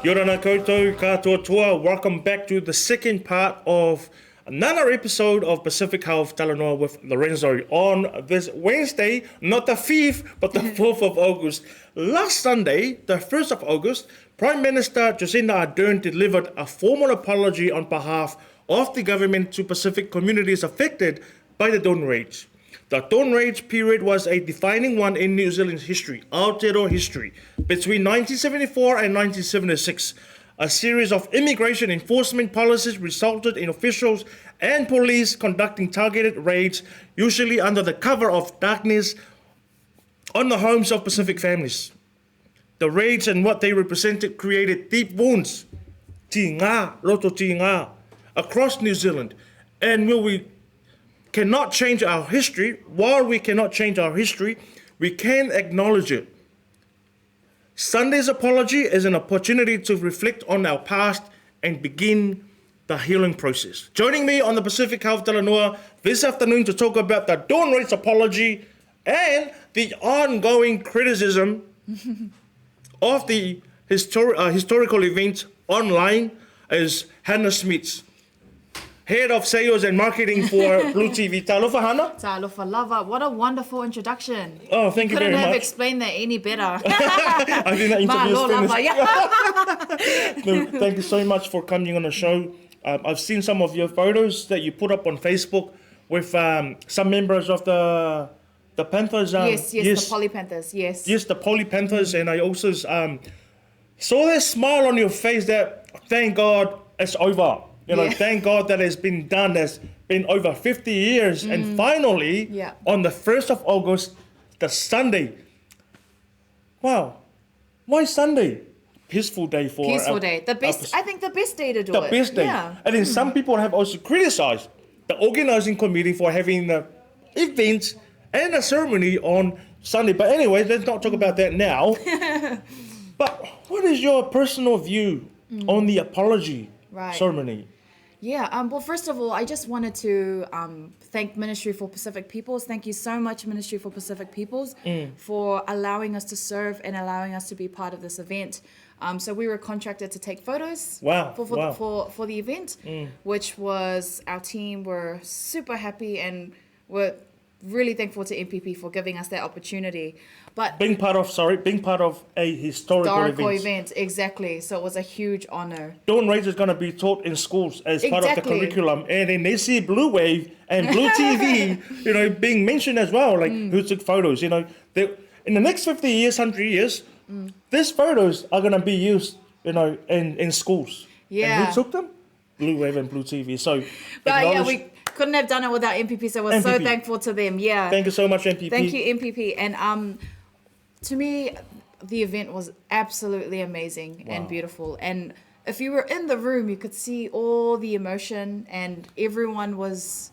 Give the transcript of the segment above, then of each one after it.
Yorana koutou katoa toa. Welcome back to the second part of another episode of Pacific Health Talanoa with Lorenzo on this Wednesday, not the 5th, but the 4th of August. Last Sunday, the 1st of August, Prime Minister Jacinda Ardern delivered a formal apology on behalf of the government to Pacific communities affected by the Dawn Rage. The Dawn Rage period was a defining one in New Zealand's history, Aotearoa history, between 1974 and 1976. A series of immigration enforcement policies resulted in officials and police conducting targeted raids, usually under the cover of darkness, on the homes of Pacific families. The raids and what they represented created deep wounds, roto tingā, across New Zealand. And will we cannot change our history, while we cannot change our history, we can acknowledge it. Sunday's apology is an opportunity to reflect on our past and begin the healing process. Joining me on the Pacific Health Talanoa this afternoon to talk about the Dawn Race apology and the ongoing criticism of the historical event online is Hana Schmidt, Head of Sales and Marketing for Bluwave. Talofa, Hana? Talofa, lava. What a wonderful introduction. Oh, thank you very much. Couldn't have explained that any better. I think that interview is finished. No, thank you so much for coming on the show. I've seen some of your photos that you put up on Facebook with some members of the Panthers. Yes, the Poly Panthers, yes. Yes, the Poly Panthers. And I also saw that smile on your face that, thank God, it's over. Thank God that it's been done. It's been over 50 years. And finally, on the 1st of August, the Sunday. Wow. Why Sunday? Peaceful day for Peaceful day. The best, I think the best day to do it. The best day. Yeah. And then some people have also criticized the organizing committee for having the events and a ceremony on Sunday. But anyway, let's not talk about that now. But what is your personal view on the apology ceremony? Yeah, well, first of all, I just wanted to thank Ministry for Pacific Peoples. Thank you so much, Ministry for Pacific Peoples, for allowing us to serve and allowing us to be part of this event. So we were contracted to take photos for the event, which was, our team were super happy and were really thankful to MPP for giving us that opportunity. But being part of a historical event, exactly. So it was a huge honor. Dawn Rage is going to be taught in schools as part of the curriculum, and then they see Bluwave and Blue TV, being mentioned as well, like who took photos. In the next 50 years, 100 years, these photos are going to be used, in schools. Yeah. And who took them? Bluwave and Blue TV. So, we couldn't have done it without MPP, so we're so thankful to them. Yeah. Thank you so much, MPP. Thank you, MPP. And to me, the event was absolutely amazing and beautiful. And if you were in the room, you could see all the emotion, and everyone was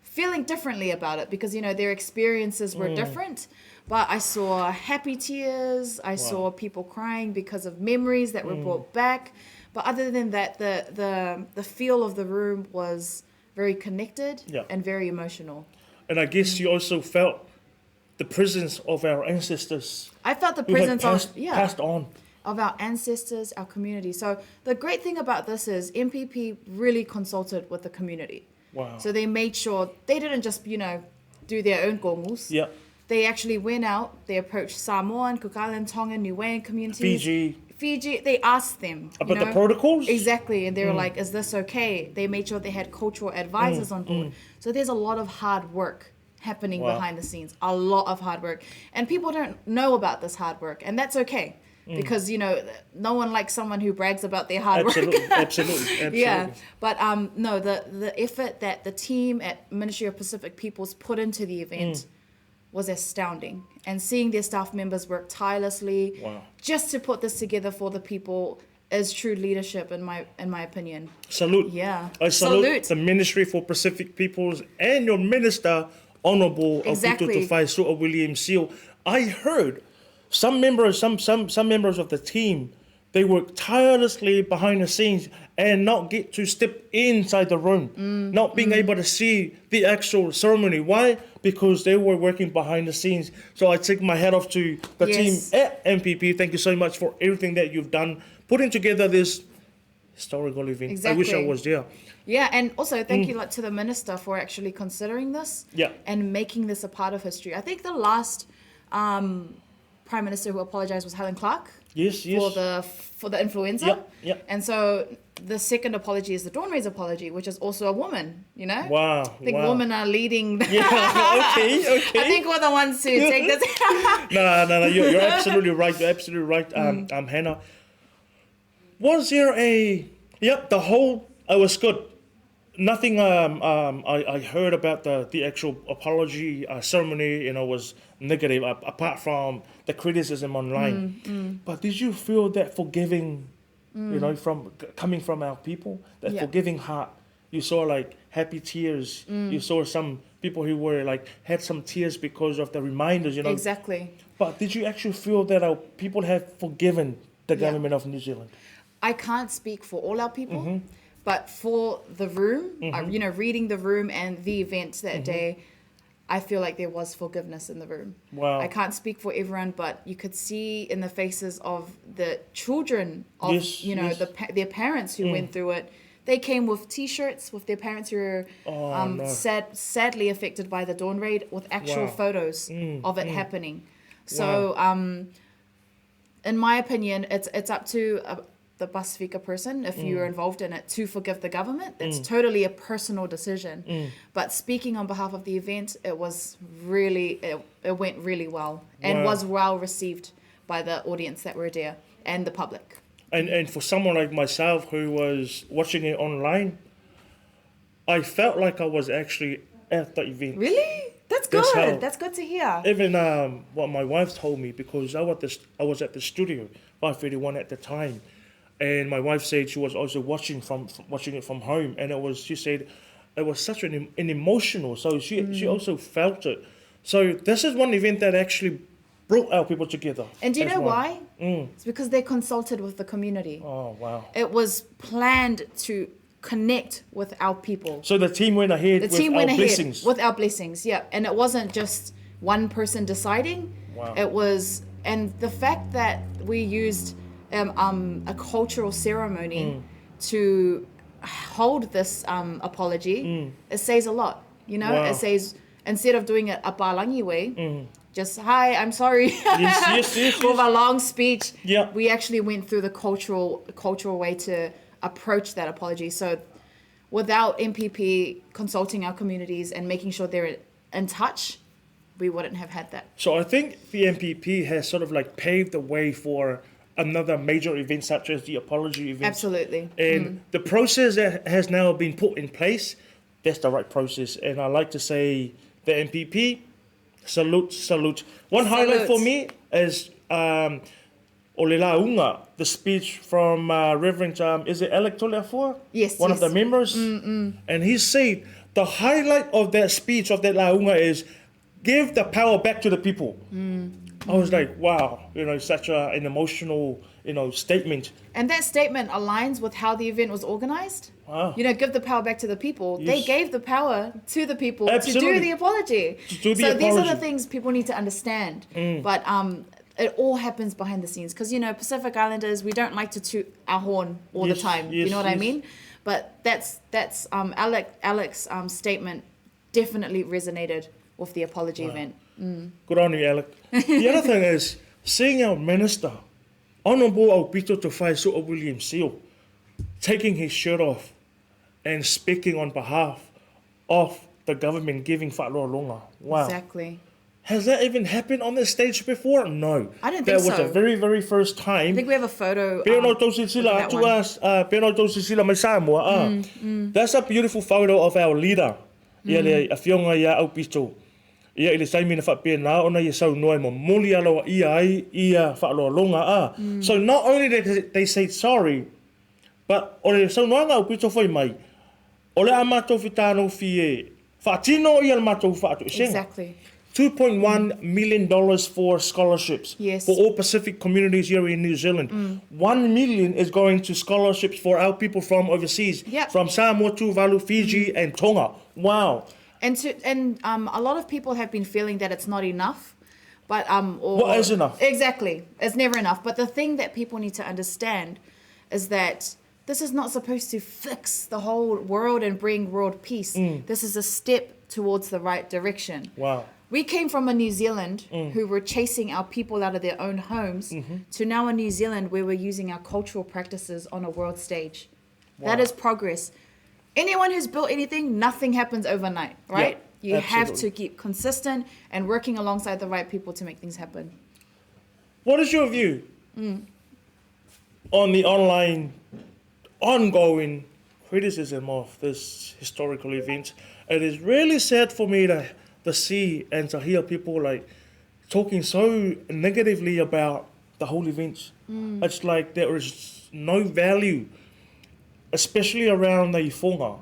feeling differently about it because, their experiences were different. But I saw happy tears. I saw people crying because of memories that were brought back. But other than that, the feel of the room was very connected and very emotional. And I guess you also felt the presence of our ancestors. I felt the presence passed on of our ancestors, our community. So the great thing about this is MPP really consulted with the community. Wow. So they made sure they didn't just, do their own gongus. Yeah. They actually went out, they approached Samoan, Cook Island, Tongan, Niuean communities. Fiji, they asked them. About the protocols? Exactly. And they were like, is this okay? They made sure they had cultural advisors on board. So there's a lot of hard work happening behind the scenes. A lot of hard work. And people don't know about this hard work. And that's okay. Because, no one likes someone who brags about their hard work. Absolutely. Yeah. But no, the effort that the team at Ministry of Pacific Peoples put into the event was astounding. And seeing their staff members work tirelessly just to put this together for the people is true leadership in my opinion. Salute. Yeah. I salute the Ministry for Pacific Peoples and your Minister, Honourable Aukuto Tufai Su'a William Seal. I heard some members of the team, they work tirelessly behind the scenes and not get to step inside the room, not being able to see the actual ceremony. Why? Because they were working behind the scenes. So I take my hat off to the team at MPP. Thank you so much for everything that you've done putting together this historical event. I wish I Exactly. was there. Yeah, and also thank you to the minister for actually considering this Yeah. and making this a part of history. I think the last prime minister who apologized was Helen Clark Yes, yes. for the influenza. Yep, yep. And so the second apology is the Dawn Ray's apology, which is also a woman, you know? Wow. I think wow. women are leading. Yeah, okay, okay. I think we're the ones to take this. No, you're absolutely right. You're absolutely right, Hannah. Was there Yep, it was good. Nothing I heard about the actual apology ceremony, was negative, apart from the criticism online. But did you feel that forgiving, from coming from our people, that Yeah. forgiving heart? You saw like happy tears. You saw some people who were like had some tears because of the reminders, Exactly. But did you actually feel that our people have forgiven the Yeah. government of New Zealand? I can't speak for all our people, but for the room, reading the room and the event that day, I feel like there was forgiveness in the room. Wow. I can't speak for everyone, but you could see in the faces of the children of, Yes, yes. their parents who went through it. They came with T-shirts with their parents who were no. sadly affected by the Dawn Raid, with actual Wow. photos of it happening. So, in my opinion, it's up to the Pasifika person, if you're involved in it, to forgive the government. It's totally a personal decision. But speaking on behalf of the event, it was really, it went really well and Wow. was well received by the audience that were there and the public. And for someone like myself who was watching it online, I felt like I was actually at the event. Really? That's good. That's how- That's good to hear. Even what my wife told me, because I was at the studio, 5:31 at the time, and my wife said she was also watching it from home, and she said it was such an emotional. So she also felt it. So this is one event that actually brought our people together. And do you as know one. why? It's because they consulted with the community. Oh wow! It was planned to connect with our people. So the team went ahead The with team our went ahead blessings. with our blessings, yeah. And it wasn't just one person deciding. Wow. It was, and the fact that we used a cultural ceremony to hold this apology, it says a lot. Wow. It says, instead of doing it a Palangi way, just, hi, I'm sorry, yes. with a long speech, Yeah. we actually went through the cultural way to approach that apology. So without MPP consulting our communities and making sure they're in touch, we wouldn't have had that. So I think the MPP has sort of like paved the way for another major event such as the apology event. Absolutely. And the process that has now been put in place, that's the right process. And I like to say the MPP, salute. One highlight for me is Ole Launga, the speech from Reverend, is it Alec Toleafua? Yes, One of yes. the members. And he said the highlight of that speech of that Launga is give the power back to the people. I was like, wow, such an emotional, statement. And that statement aligns with how the event was organized. Wow. Give the power back to the people. They Yes. gave the power to the people to Absolutely. do the apology. To do the so these are apology. the things people need to understand. But it all happens behind the scenes because Pacific Islanders, we don't like to toot our horn all Yes, the time. You yes, know what I yes. mean? But that's Alec's statement definitely resonated with the apology event. Good on you, Alec. The other thing is, seeing our minister, Honourable Aupito Tawhai Su'a William Seal, taking his shirt off and speaking on behalf of the government, giving whāloalonga. Wow. Exactly. Has that even happened on this stage before? No. I don't that think was so. the very, very first time. I think we have a photo. Peo no with tausi sila that atu one. as, peo no tausi sila mai Samoa. That's a beautiful photo of our leader. Ia le a whionga ia Aupito. Ia ile saimina whapena ona ia sau noe mo moli aloa ia ai ia whaaloalonga. So not only did they say sorry, but ole sau noanga Aupito whai mai. Ole a mātou whitāno fie whaatino ia mātou whaatu isenga. Exactly. $2.1 million for scholarships Yes. for all Pacific communities here in New Zealand. 1 million is going to scholarships for our people from overseas, Yep. from Samoa, Tuvalu, Fiji, and Tonga. Wow. And a lot of people have been feeling that it's not enough, but or What is enough? Exactly, it's never enough. But the thing that people need to understand, is that this is not supposed to fix the whole world and bring world peace. This is a step towards the right direction. Wow. We came from a New Zealand who were chasing our people out of their own homes to now a New Zealand where we're using our cultural practices on a world stage. Wow. That is progress. Anyone who's built anything, nothing happens overnight, right? Yeah, you have to absolutely. keep consistent and working alongside the right people to make things happen. What is your view on the online ongoing criticism of this historical event? It is really sad for me to see and to hear people like talking so negatively about the whole event. It's like there is no value, especially around the ifonga,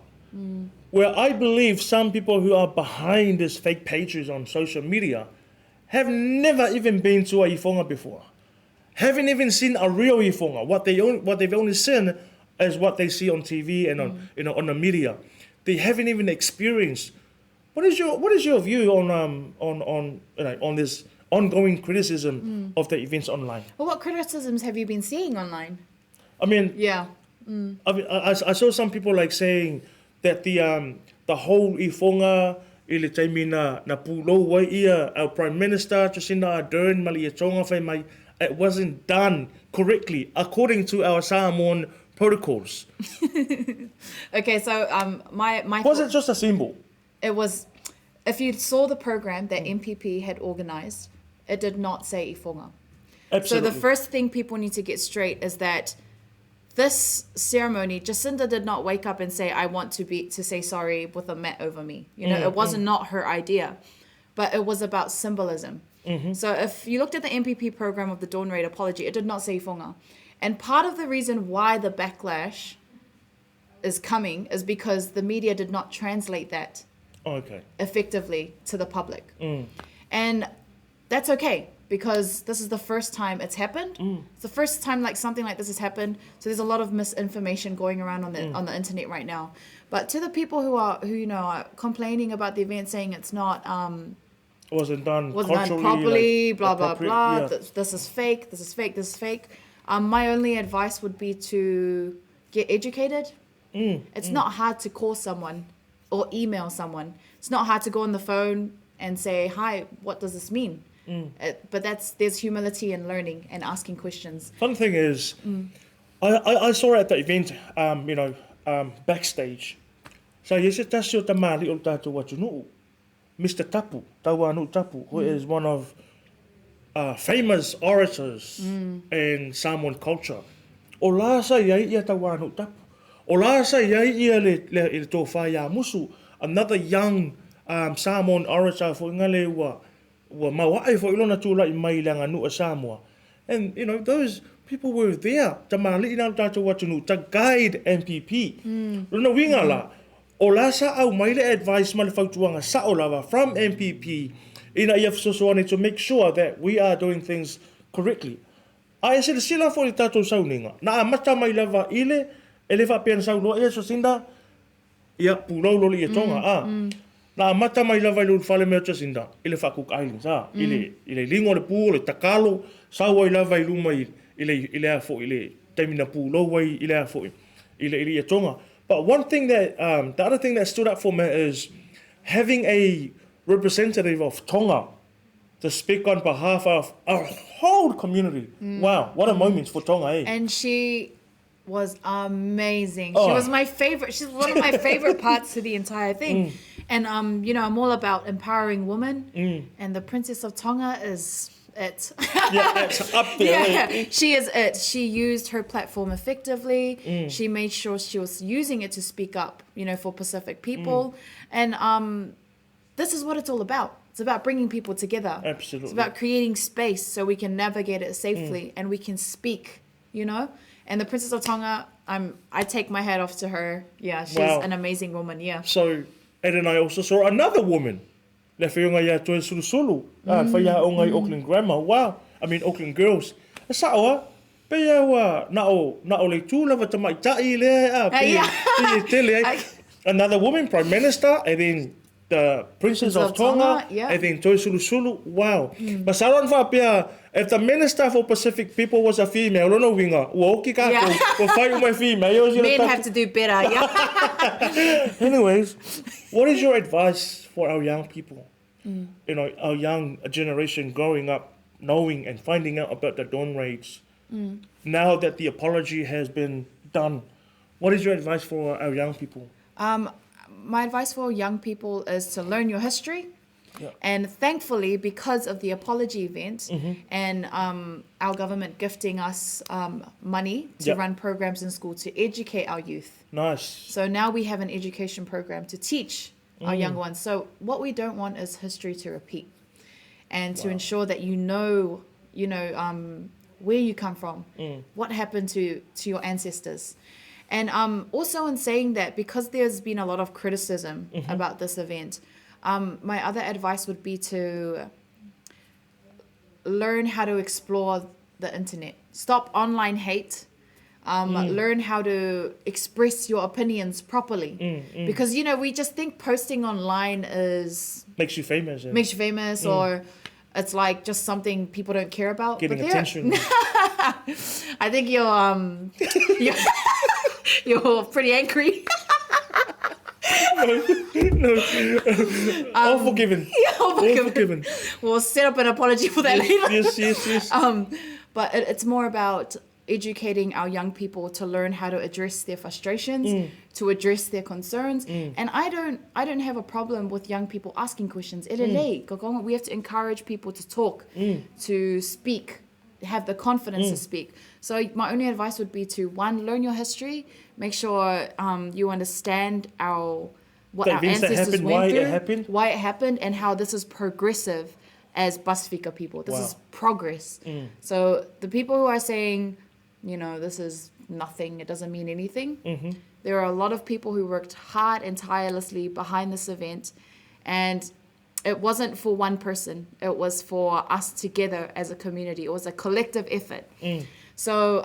where I believe some people who are behind these fake pages on social media have never even been to a ifonga before, haven't even seen a real ifonga. What they've only seen is what they see on TV and on the media. They haven't even experienced. What is your view on this ongoing criticism of the events online? Well, what criticisms have you been seeing online? I mean, Yeah. I saw some people like saying that the whole ifonga ile taimi na pulo wai ia our Prime Minister Jacinda Ardern mali tonga whai mai, it wasn't done correctly according to our Samoan protocols. Okay, so my Was it just a symbol? it was, if you saw the program that MPP had organized, it did not say ifonga. Absolutely. So the first thing people need to get straight is that this ceremony, Jacinda did not wake up and say, I want to say sorry with a mat over me. You know, it wasn't not her idea, but it was about symbolism. So if you looked at the MPP program of the Dawn Raid apology, it did not say ifonga. And part of the reason why the backlash is coming is because the media did not translate that effectively to the public. And that's okay, because this is the first time it's happened. It's the first time like something like this has happened. So there's a lot of misinformation going around on the internet right now. But to the people who are complaining about the event, saying it's not wasn't done properly, like, blah blah blah. yeah. This is fake. This is fake. This is fake. My only advice would be to get educated. It's not hard to call someone or email someone. It's not hard to go on the phone and say, hi, what does this mean? But there's humility in learning and asking questions. Fun thing is, I saw it at the event, backstage. So yes, it does the mali o tato watu Mr. Tapu, Tawanu Tapu, who is one of famous orators in Samoan culture. O la sa iai ia Tawanu Tapu. O la sa iai ia le tō whaia musu. Another young Samoan orator for ngale wa mawai for ilona tūla I mai langa nua Samoa. And, those people were there to mali ina tato watu to guide MPP. Luna winga la. O la sa au mai le advice ma le whautuanga sa o lava from MPP ina ia whasosoane to make sure that we are doing things correctly. A e sila sila fo i tato sauninga. Na a mata mai lava ile, e le whapean saunoa ia Jacinda, ia pūlau loli i tonga. Na a mata mai lava i lulu whale mea Jacinda, ile whakuk islands. Ile lingo le pū, le takalo, saua i lava I luma ile a fo, ile taimina pūlau wai, ile a fo, ile i tonga. But one thing that, the other thing that stood up for me is having a representative of Tonga to speak on behalf of our whole community. Wow, what a moment for Tonga, eh? And she was amazing. She Oh. was my favorite. She's one of my favorite parts to the entire thing. And, I'm all about empowering women. And the Princess of Tonga is it. Yeah, it's up there. Yeah, she is it. She used her platform effectively. She made sure she was using it to speak up, for Pacific people. And this is what it's all about. It's about bringing people together. Absolutely. It's about creating space so we can navigate it safely and we can speak, And the Princess of Tonga, I take my hat off to her. Yeah, she's an amazing woman, yeah. So, and then I also saw another woman. Le whiunga ia toe sulusulu. Whaia o ngai Auckland Grammar. Wow. I mean, Auckland Girls. E saoa, pea wa na o le tūlava tamai tai lea. Pea tele. Another woman, Prime Minister, and then the Princess of of Tonga, Tonga, yeah. and then Toi Sulu Sulu. Wow. But Saran Whapea, if the Minister for Pacific People was a female, no winga, woki ka, Yeah. we'll fight with my females. Men have to do better, yeah. Anyways, what is your advice for our young people? You know, our young generation growing up, knowing and finding out about the dawn raids. Now that the apology has been done, what is your advice for our young people? My advice for young people is to learn your history. Yeah. And thankfully, because of the apology event and our government gifting us money to Yep. run programs in school to educate our youth. Nice. So now we have an education program to teach our young ones. So what we don't want is history to repeat, and to ensure that you know, where you come from, what happened to your ancestors. And also in saying that, because there's been a lot of criticism about this event, my other advice would be to learn how to explore the internet. Stop online hate. Learn how to express your opinions properly. Because, we just think posting online Makes you famous. makes you famous, or it's like just something people don't care about. Getting But attention. I think you're pretty angry. All forgiven. All forgiven. We'll set up an apology for that later. Yes. But it's more about educating our young people to learn how to address their frustrations, to address their concerns. And I don't have a problem with young people asking questions. We have to encourage people to talk, to speak, have the confidence to speak. So my only advice would be to, one, learn your history, make sure you understand what our ancestors went through, why it happened, and how this is progressive as Pasifika people. This is progress. So the people who are saying, this is nothing, it doesn't mean anything, there are a lot of people who worked hard and tirelessly behind this event, and it wasn't for one person. It was for us together as a community. It was a collective effort. So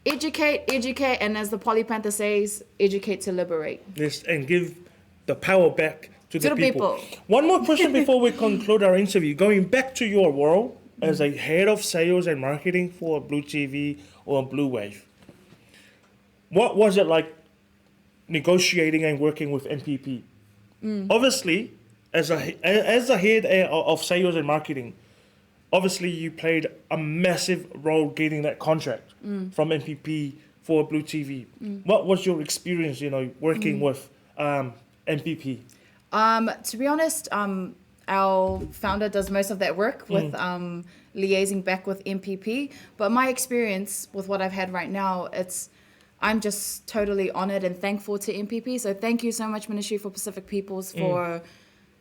educate, and as the Polly Panther says, educate to liberate. Yes, and give the power back to the people. One more question before we conclude our interview. Going back to your role as a head of sales and marketing for Blue TV or Bluwave, what was it like negotiating and working with MPP? Obviously, as a head of sales and marketing, obviously you played a massive role getting that contract from MPP for Blue TV. What was your experience, working with MPP? To be honest, our founder does most of that work with liaising back with MPP. But my experience with what I've had right now, I'm just totally honored and thankful to MPP. So thank you so much, Ministry for Pacific Peoples,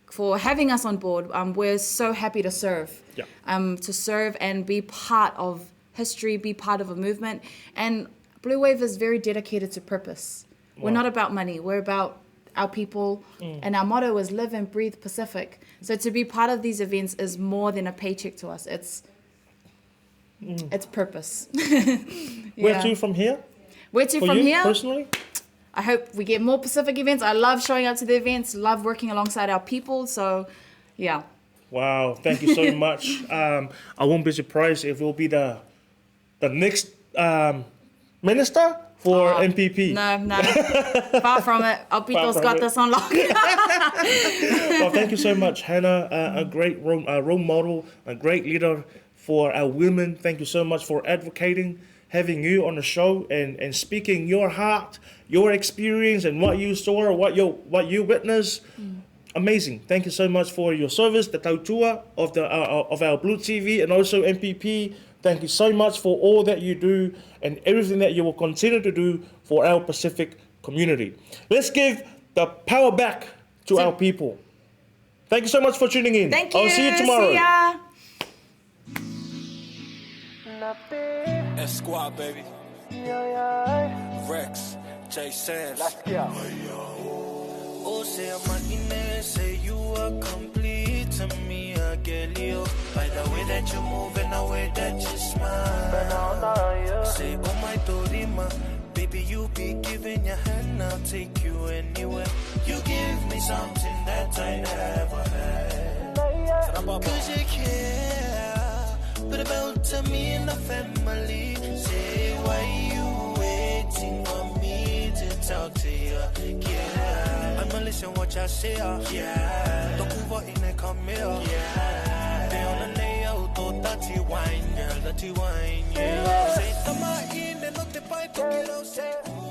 for having us on board. We're so happy to serve. To serve and be part of history, be part of a movement. And Bluwave is very dedicated to purpose. We're not about money. We're about our people. And our motto is live and breathe Pacific. So to be part of these events is more than a paycheck to us. It's purpose. Where to from here? Where to For from you, here? personally? I hope we get more Pacific events. I love showing up to the events, love working alongside our people. So, yeah. Wow, thank you so much. I won't be surprised if we'll be the next minister for MPP. No. Far from it. Our people's got this on lock. Well, thank you so much, Hannah. A great role model, a great leader for our women. Thank you so much for advocating, having you on the show and speaking your heart, your experience, and what you saw, what you witnessed. Amazing. Thank you so much for your service, the tautua of our Blue TV and also MPP. Thank you so much for all that you do and everything that you will continue to do for our Pacific community. Let's give the power back to our people. Thank you so much for tuning in. Thank you. I'll see you tomorrow. See ya. Squad, baby. Rex, J. Sands. Let's go. Oh, say I'm a say you are complete to me, I get you. By the way that you move and the way that you smile. Say, oh my Dorima, baby, you be giving your hand, I'll take you anywhere. You give me something that I never had. Cause you care, but about me and the family. Say why you waiting on me to talk to you? Yeah, I'ma listen what y'all say. Yeah, don't move on in and come here. Yeah, they on the nail, to dirty wine, girl, dirty wine. Yeah, say tama in and not the fight to get out. Say.